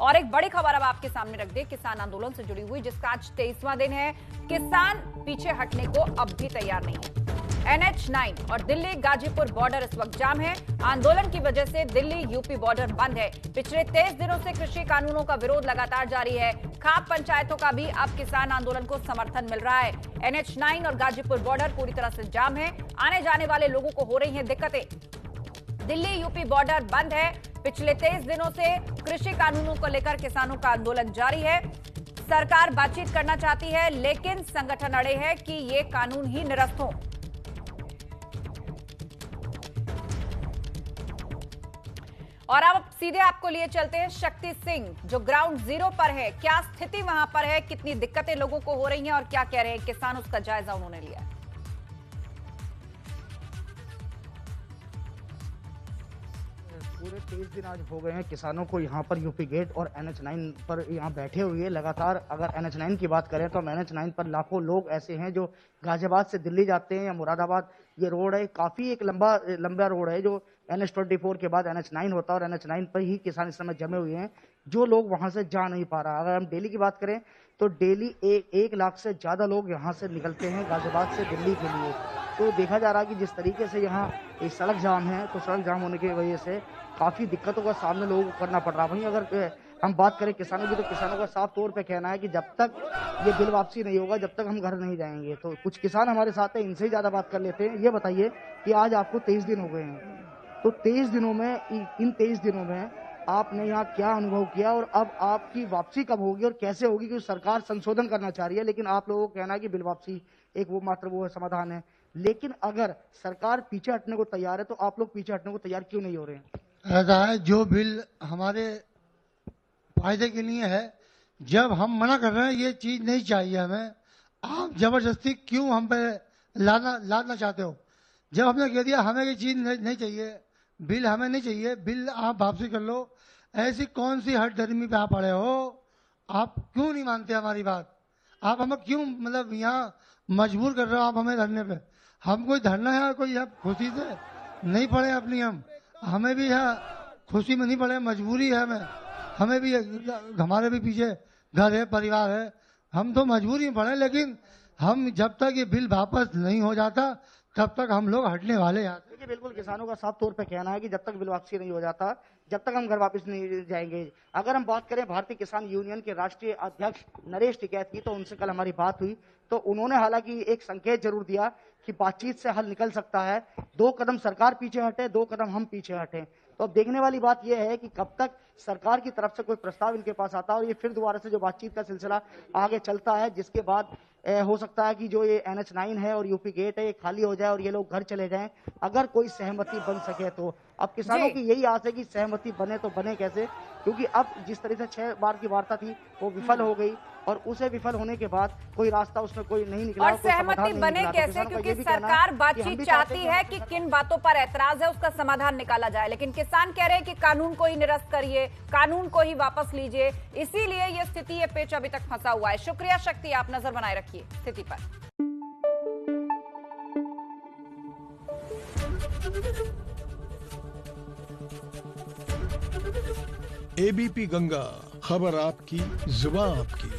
और एक बड़ी खबर अब आपके सामने रख दे, किसान आंदोलन से जुड़ी हुई, जिसका आज 23वां दिन है। किसान पीछे हटने को अब भी तैयार नहीं है। NH9 और दिल्ली गाजीपुर बॉर्डर इस वक्त जाम है। आंदोलन की वजह से दिल्ली यूपी बॉर्डर बंद है। पिछले 23 दिनों से कृषि कानूनों का विरोध लगातार जारी है। खाप पंचायतों का भी अब किसान आंदोलन को समर्थन मिल रहा है। NH9 और गाजीपुर बॉर्डर पूरी तरह से जाम है। आने जाने वाले लोगों को हो रही हैं दिक्कतें। दिल्ली यूपी बॉर्डर बंद है। पिछले 23 दिनों से कृषि कानूनों को लेकर किसानों का आंदोलन जारी है। सरकार बातचीत करना चाहती है, लेकिन संगठन अड़े हैं कि ये कानून ही निरस्त हो। और अब सीधे आपको लिए चलते हैं शक्ति सिंह, जो ग्राउंड जीरो पर है। क्या स्थिति वहां पर है, कितनी दिक्कतें लोगों को हो रही हैं और क्या कह रहे हैं किसान, उसका जायजा उन्होंने लिया। पूरे 23 दिन आज हो गए हैं किसानों को यहाँ पर यूपी गेट और NH9 पर यहाँ बैठे हुए लगातार। अगर NH9 की बात करें तो NH9 पर लाखों लोग ऐसे हैं जो गाजियाबाद से दिल्ली जाते हैं या मुरादाबाद। ये रोड है, काफी एक लंबा रोड है जो NH24 के बाद NH9 होता है और NH9 पर ही किसान इस समय जमे हुए हैं, जो लोग वहां से जा नहीं पा रहा। अगर हम डेली की बात करें तो डेली 1 लाख से ज्यादा लोग यहाँ से निकलते हैं गाजियाबाद से दिल्ली के लिए। तो देखा जा रहा है कि जिस तरीके से यहाँ एक सड़क जाम है, तो सड़क जाम होने की वजह से काफी दिक्कतों का सामना लोगों को करना पड़ रहा है। वहीं अगर हम बात करें किसानों की, तो किसानों का साफ तौर पे कहना है कि जब तक ये बिल वापसी नहीं होगा, जब तक हम घर नहीं जाएंगे। तो कुछ किसान हमारे साथ हैं, इनसे ही ज्यादा बात कर लेते हैं। ये बताइए कि आज आपको 23 दिन हो गए हैं, तो 23 दिनों में, इन 23 दिनों में आपने यहाँ क्या अनुभव किया और अब आपकी वापसी कब होगी और कैसे होगी? क्योंकि सरकार संशोधन करना चाह रही है, लेकिन आप लोगों को कहना है कि बिल वापसी एक वो समाधान है। लेकिन अगर सरकार पीछे हटने को तैयार है, तो आप लोग पीछे हटने को तैयार क्यों नहीं हो रहे हैं? ऐसा है, जो बिल हमारे फायदे के लिए है, जब हम मना कर रहे हैं ये चीज नहीं चाहिए हमें, आप जबरदस्ती क्यों हम पे लादना चाहते हो? जब हमने कह दिया हमें ये चीज नहीं चाहिए, बिल हमें नहीं चाहिए, बिल आप वापसी कर लो। ऐसी कौन सी हठधर्मी पे आप पड़े हो? आप क्यों नहीं मानते हमारी बात? आप हमें क्यों मतलब यहाँ मजबूर कर रहे हो आप हमें धरने पे? हम कोई धरना है कोई खुशी से नहीं पड़े अपनी, हमें भी है खुशी में नहीं पड़े, मजबूरी है हमें भी, हमारे भी पीछे घर है, परिवार है, हम तो मजबूरी में पड़े। लेकिन हम जब तक ये बिल वापस नहीं हो जाता तब तक हम लोग हटने वाले हैं। देखिए, बिल्कुल किसानों का साफ तौर पे कहना है कि जब तक बिल वापसी नहीं हो जाता, जब तक हम घर वापस नहीं जाएंगे। अगर हम बात करें भारतीय किसान यूनियन के राष्ट्रीय अध्यक्ष नरेश टिकैत की, तो उनसे कल हमारी बात हुई, तो उन्होंने हालांकि एक संकेत जरूर दिया कि बातचीत से हल निकल सकता है। 2 कदम सरकार पीछे हटे, 2 कदम हम पीछे हटें। तो अब देखने वाली बात यह है कि कब तक सरकार की तरफ से कोई प्रस्ताव इनके पास आता है और ये फिर दोबारा से जो बातचीत का सिलसिला आगे चलता है, जिसके बाद हो सकता है कि जो ये NH9 है और यूपी गेट है ये खाली हो जाए और ये लोग घर चले जाएं, अगर कोई सहमति बन सके तो। अब किसानों की यही आस है कि सहमति बने, तो बने कैसे? क्योंकि अब जिस तरह से 6 बार की वार्ता थी वो विफल हो गई और उसे विफल होने के बाद कोई रास्ता उसमें कोई नहीं निकला और सहमति बने कैसे? क्योंकि सरकार बातचीत चाहती है कि किन बातों पर ऐतराज है उसका समाधान निकाला जाए, लेकिन किसान कह रहे हैं कि कानून को ही निरस्त करिए, कानून को ही वापस लीजिए। इसीलिए ये स्थिति, ये पेच अभी तक फंसा हुआ है। शुक्रिया शक्ति, आप नजर बनाए रखिए स्थिति पर। ABP गंगा, खबर आपकी, जुबान आपकी।